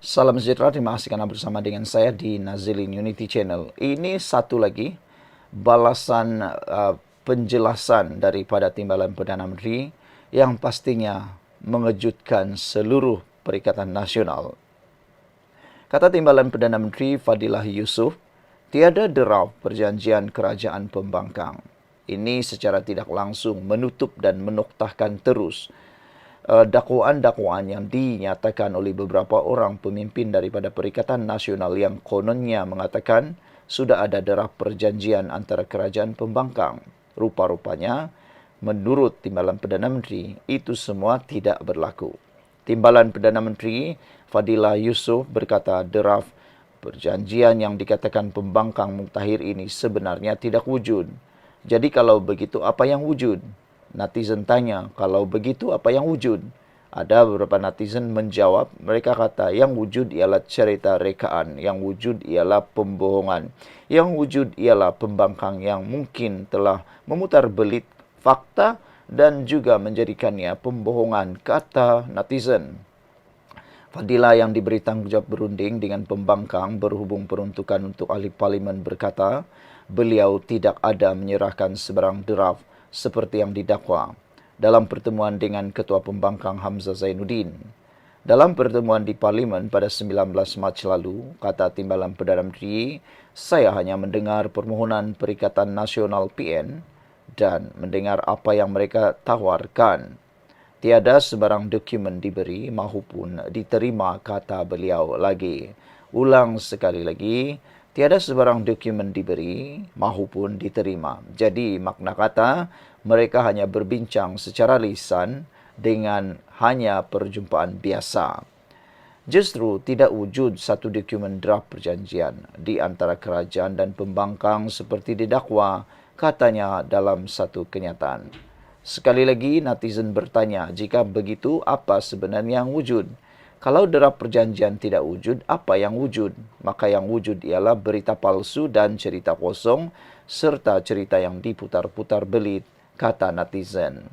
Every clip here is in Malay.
Salam sejahtera, terima kasih karena bersama dengan saya di Nazilin Unity Channel. Ini satu lagi balasan penjelasan daripada Timbalan Perdana Menteri yang pastinya mengejutkan seluruh Perikatan Nasional. Kata Timbalan Perdana Menteri Fadilah Yusof, tiada derau perjanjian kerajaan pembangkang. Ini secara tidak langsung menutup dan menoktahkan terus dakwaan-dakwaan yang dinyatakan oleh beberapa orang pemimpin daripada Perikatan Nasional yang kononnya mengatakan sudah ada deraf perjanjian antara kerajaan pembangkang. Rupa-rupanya, menurut Timbalan Perdana Menteri, itu semua tidak berlaku. Timbalan Perdana Menteri Fadilah Yusof berkata deraf perjanjian yang dikatakan pembangkang mutakhir ini sebenarnya tidak wujud. Jadi kalau begitu apa yang wujud? Netizen tanya, kalau begitu apa yang wujud? Ada beberapa netizen menjawab, mereka kata yang wujud ialah cerita rekaan, yang wujud ialah pembohongan, yang wujud ialah pembangkang yang mungkin telah memutar belit fakta dan juga menjadikannya pembohongan, kata netizen. Fadilah yang diberi tanggungjawab berunding dengan pembangkang berhubung peruntukan untuk ahli parlimen berkata, beliau tidak ada menyerahkan sebarang draft seperti yang didakwa dalam pertemuan dengan Ketua Pembangkang Hamzah Zainuddin. Dalam pertemuan di Parlimen pada 19 Mac lalu, kata Timbalan Perdana Menteri, saya hanya mendengar permohonan Perikatan Nasional PN dan mendengar apa yang mereka tawarkan. Tiada sebarang dokumen diberi maupun diterima, kata beliau lagi. Ulang sekali lagi, tiada sebarang dokumen diberi maupun diterima. Jadi makna kata, mereka hanya berbincang secara lisan dengan hanya perjumpaan biasa. Justru tidak wujud satu dokumen draft perjanjian di antara kerajaan dan pembangkang seperti didakwa, katanya dalam satu kenyataan. Sekali lagi, netizen bertanya, jika begitu apa sebenarnya yang wujud? Kalau draft perjanjian tidak wujud, apa yang wujud? Maka yang wujud ialah berita palsu dan cerita kosong, serta cerita yang diputar-putar belit, kata netizen.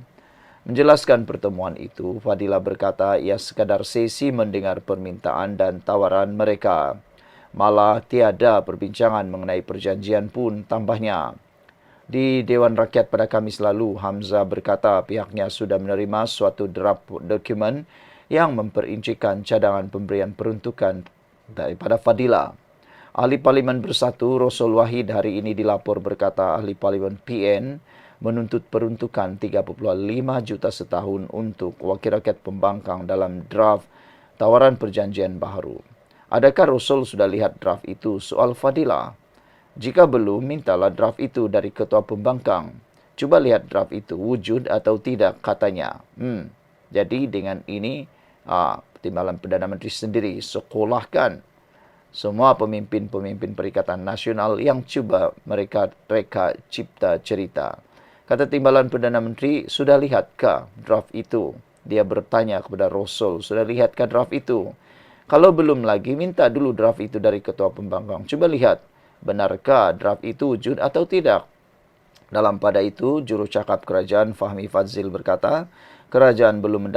Menjelaskan pertemuan itu, Fadilah berkata ia sekadar sesi mendengar permintaan dan tawaran mereka. Malah tiada perbincangan mengenai perjanjian pun, tambahnya. Di Dewan Rakyat pada Khamis lalu, Hamzah berkata pihaknya sudah menerima suatu draft dokumen yang memperincikan cadangan pemberian peruntukan daripada Fadilah. Ahli Parlimen Bersatu Rosul Wahid hari ini dilapor berkata ahli Parlimen PN menuntut peruntukan 3.5 juta setahun untuk wakil rakyat pembangkang dalam draft tawaran perjanjian baru. Adakah Rosul sudah lihat draft itu? Soal Fadilah. Jika belum, mintalah draft itu dari Ketua Pembangkang. Cuba lihat draft itu wujud atau tidak, katanya. Jadi dengan ini, Timbalan Perdana Menteri sendiri sekolahkan semua pemimpin-pemimpin Perikatan Nasional yang cuba mereka reka cipta cerita. Kata Timbalan Perdana Menteri, sudah lihatkah draft itu? Dia bertanya kepada Rosul, sudah lihatkah draft itu? Kalau belum lagi, minta dulu draft itu dari Ketua Pembangkang. Cuba lihat, benarkah draft itu wujud atau tidak? Dalam pada itu, juru cakap kerajaan Fahmi Fadzil berkata, kerajaan belum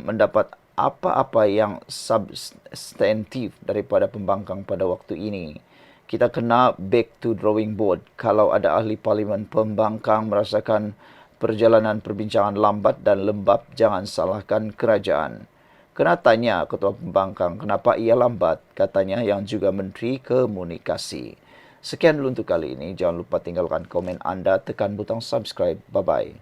mendapat apa-apa yang substantif daripada pembangkang pada waktu ini. Kita kena back to drawing board. Kalau ada ahli parlimen pembangkang merasakan perjalanan perbincangan lambat dan lembab, jangan salahkan kerajaan. Kena tanya Ketua Pembangkang kenapa ia lambat, katanya yang juga Menteri Komunikasi. Sekian dulu untuk kali ini. Jangan lupa tinggalkan komen Anda, tekan butang subscribe. Bye-bye.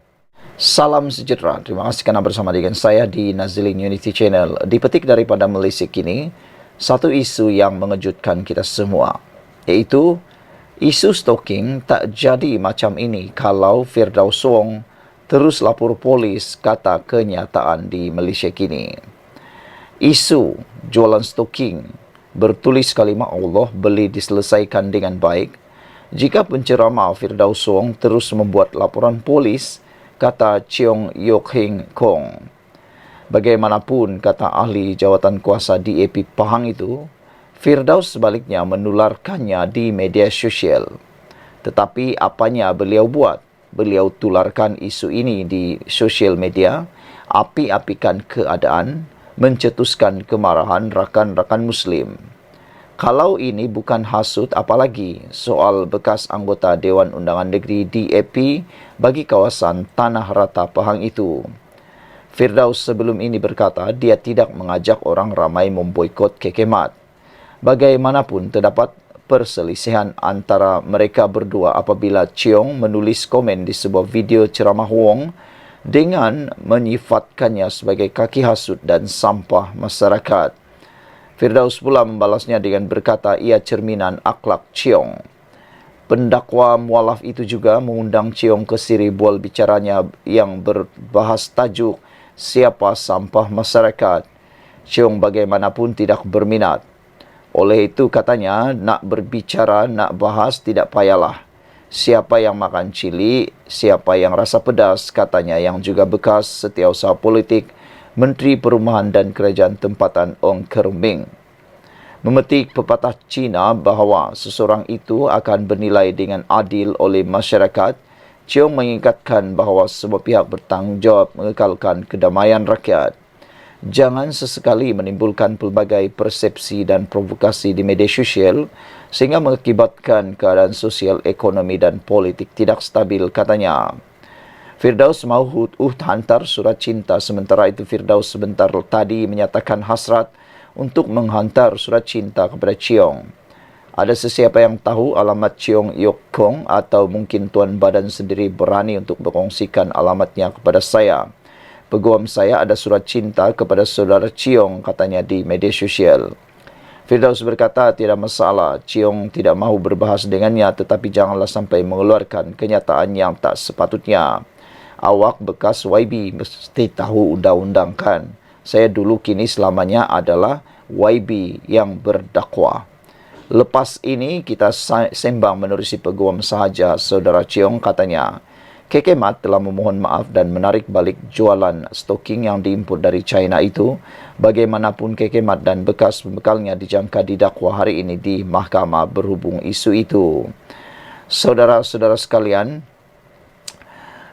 Salam sejahtera. Terima kasih karena bersama dengan saya di Nazilin Unity Channel. Dipetik daripada Malaysia kini, satu isu yang mengejutkan kita semua, iaitu isu stalking tak jadi macam ini kalau Firdaus Wong terus lapor polis, kata kenyataan di Malaysia kini. Isu jualan stalking bertulis kalimat Allah boleh diselesaikan dengan baik jika penceramah Firdaus Wong terus membuat laporan polis, kata Cheong Yok Heng Kong. Bagaimanapun, kata ahli jawatan kuasa DAP Pahang itu, Firdaus sebaliknya menularkannya di media sosial. Tetapi apanya beliau buat? Beliau tularkan isu ini di sosial media, api-apikan keadaan, mencetuskan kemarahan rakan-rakan Muslim. Kalau ini bukan hasut, apalagi soal bekas anggota Dewan Undangan Negeri DAP bagi kawasan Tanah Rata Pahang itu. Firdaus sebelum ini berkata dia tidak mengajak orang ramai memboikot Kekemat. Bagaimanapun terdapat perselisihan antara mereka berdua apabila Cheong menulis komen di sebuah video ceramah Wong dengan menyifatkannya sebagai kaki hasut dan sampah masyarakat. Firdaus pula membalasnya dengan berkata ia cerminan akhlak Cheong. Pendakwa mualaf itu juga mengundang Cheong ke siri bual bicaranya yang berbahas tajuk siapa sampah masyarakat. Cheong bagaimanapun tidak berminat. Oleh itu katanya nak berbicara, nak bahas tidak payahlah. Siapa yang makan cili, siapa yang rasa pedas, katanya yang juga bekas setiausaha politik, Menteri Perumahan dan Kerajaan Tempatan Ong Kerming. Memetik pepatah Cina bahawa seseorang itu akan bernilai dengan adil oleh masyarakat, Cheong mengingatkan bahawa semua pihak bertanggungjawab mengekalkan kedamaian rakyat. Jangan sesekali menimbulkan pelbagai persepsi dan provokasi di media sosial sehingga mengakibatkan keadaan sosial, ekonomi dan politik tidak stabil, katanya. Firdaus mahu hantar surat cinta, sementara itu Firdaus sebentar tadi menyatakan hasrat untuk menghantar surat cinta kepada Cheong. Ada sesiapa yang tahu alamat Cheong Yok Kong atau mungkin Tuan Badan sendiri berani untuk berkongsikan alamatnya kepada saya? Peguam saya ada surat cinta kepada saudara Cheong, katanya di media sosial. Firdaus berkata tidak masalah, Cheong tidak mahu berbahas dengannya, tetapi janganlah sampai mengeluarkan kenyataan yang tak sepatutnya. Awak bekas YB mesti tahu undang-undang kan? Saya dulu kini selamanya adalah YB yang berdakwa. Lepas ini kita sembang menerusi peguam sahaja, saudara Cheong, katanya. Kekemat telah memohon maaf dan menarik balik jualan stoking yang diimport dari China itu. Bagaimanapun Kekemat dan bekas pembekalnya dijangka didakwa hari ini di mahkamah berhubung isu itu. Saudara-saudara sekalian,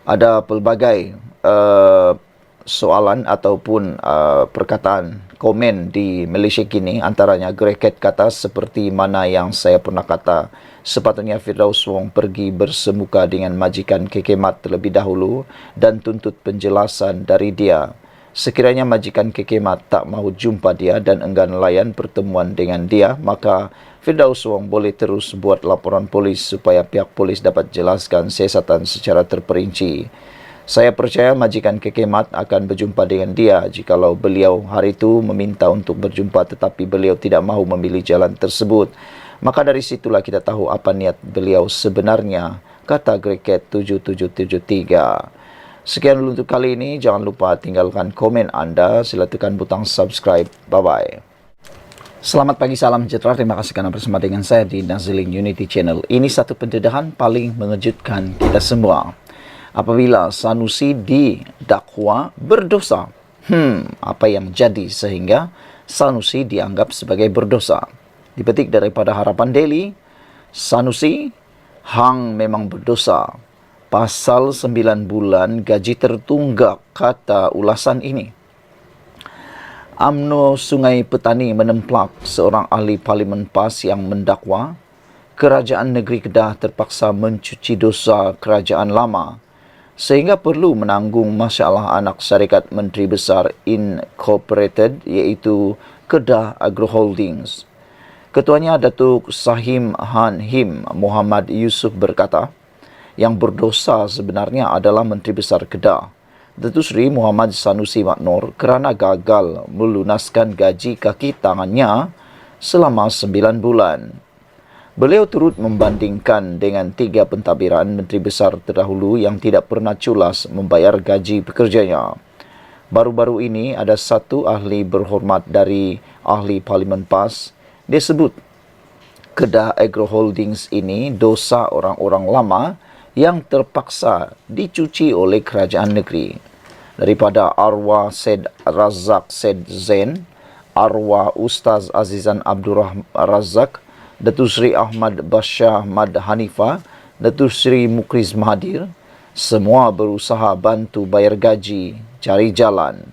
ada pelbagai soalan ataupun perkataan komen di Malaysia kini, antaranya Greket kata seperti mana yang saya pernah kata, sepatutnya Firdaus Wong pergi bersemuka dengan majikan Kekemat terlebih dahulu dan tuntut penjelasan dari dia. Sekiranya majikan Kekemat tak mahu jumpa dia dan enggan layan pertemuan dengan dia, maka Firdaus Wong boleh terus buat laporan polis supaya pihak polis dapat jelaskan siasatan secara terperinci. Saya percaya majikan Kekemat akan berjumpa dengan dia jikalau beliau hari itu meminta untuk berjumpa tetapi beliau tidak mahu memilih jalan tersebut. Maka dari situlah kita tahu apa niat beliau sebenarnya, kata Greket 7773. Sekian dulu untuk kali ini. Jangan lupa tinggalkan komen anda. Sila tekan butang subscribe. Bye-bye. Selamat pagi, salam sejahtera. Terima kasih kerana bersama dengan saya di Nazilin Unity Channel. Ini satu pendedahan paling mengejutkan kita semua. Apabila Sanusi didakwa berdosa. Apa yang jadi sehingga Sanusi dianggap sebagai berdosa? Dipetik daripada Harapan Daily, Sanusi, hang memang berdosa. Pasal 9 bulan gaji tertunggak, kata ulasan ini. UMNO Sungai Petani menemplak seorang ahli Parlimen PAS yang mendakwa Kerajaan Negeri Kedah terpaksa mencuci dosa kerajaan lama sehingga perlu menanggung masalah anak syarikat Menteri Besar Incorporated iaitu Kedah Agro Holdings. Ketuanya Datuk Sahim Han Him Muhammad Yusof berkata, yang berdosa sebenarnya adalah Menteri Besar Kedah, Datuk Seri Muhammad Sanusi Maknor, kerana gagal melunaskan gaji kaki tangannya selama 9 bulan. Beliau turut membandingkan dengan 3 pentadbiran Menteri Besar terdahulu yang tidak pernah culas membayar gaji pekerjanya. Baru-baru ini ada satu ahli berhormat dari ahli Parlimen PAS. Dia sebut Kedah Agro Holdings ini dosa orang-orang lama yang terpaksa dicuci oleh kerajaan negeri. Daripada arwah Syed Razak Syed Zain, arwah Ustaz Azizan Abdul Razak, Datuk Seri Ahmad Bashar Mad Hanifah, Datuk Seri Mukriz Mahathir, semua berusaha bantu bayar gaji, cari jalan.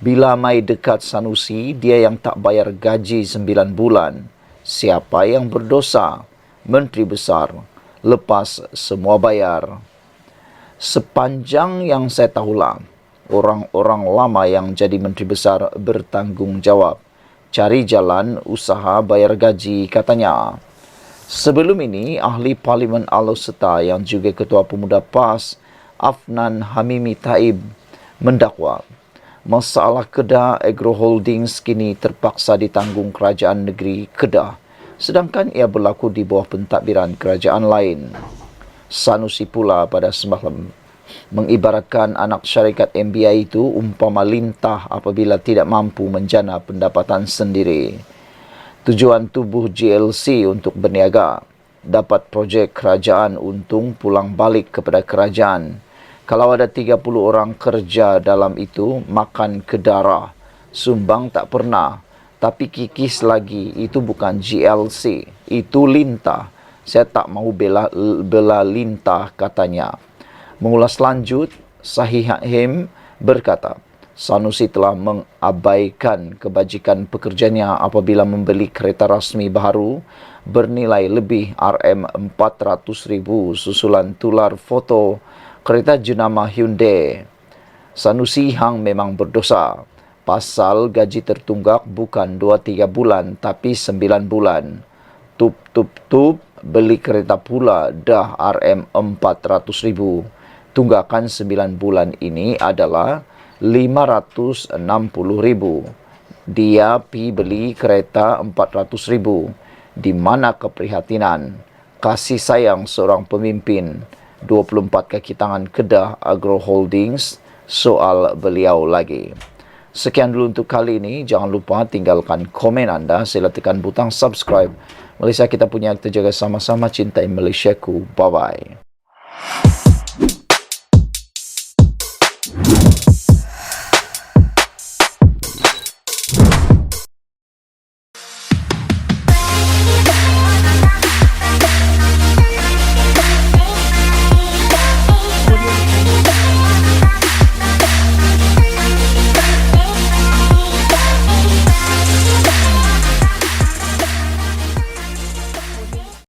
Bila mai dekat Sanusi, dia yang tak bayar gaji 9 bulan. Siapa yang berdosa? Menteri Besar. Lepas semua bayar. Sepanjang yang saya tahulah, orang-orang lama yang jadi Menteri Besar bertanggungjawab. Cari jalan usaha bayar gaji, katanya. Sebelum ini, Ahli Parlimen Alor-Setar yang juga Ketua Pemuda PAS, Afnan Hamimi Taib, mendakwa masalah Kedah Agro Holdings kini terpaksa ditanggung kerajaan negeri Kedah, sedangkan ia berlaku di bawah pentadbiran kerajaan lain. Sanusi pula pada semalam mengibaratkan anak syarikat MBI itu umpama lintah apabila tidak mampu menjana pendapatan sendiri. Tujuan tubuh GLC untuk berniaga, dapat projek kerajaan untung pulang balik kepada kerajaan. Kalau ada 30 orang kerja dalam itu, makan ke darah. Sumbang tak pernah. Tapi kikis lagi, itu bukan GLC. Itu lintah. Saya tak mahu bela lintah, katanya. Mengulas lanjut, Sahih Him berkata, Sanusi telah mengabaikan kebajikan pekerjanya apabila membeli kereta rasmi baru bernilai lebih RM400,000 susulan tular foto kereta jenama Hyundai. Sanusi hang memang berdosa. Pasal gaji tertunggak bukan 2-3 bulan tapi 9 bulan. Tup, beli kereta pula dah RM400,000. Tunggakan 9 bulan ini adalah RM560,000. Dia pi beli kereta RM400,000. Di mana keprihatinan, kasih sayang seorang pemimpin? 24 kaki tangan Kedah Agro Holdings, soal beliau lagi. Sekian dulu untuk kali ini. Jangan lupa tinggalkan komen anda. Sila tekan butang subscribe. Malaysia kita punya, kita jaga sama-sama, cintai Malaysiaku. Bye-bye.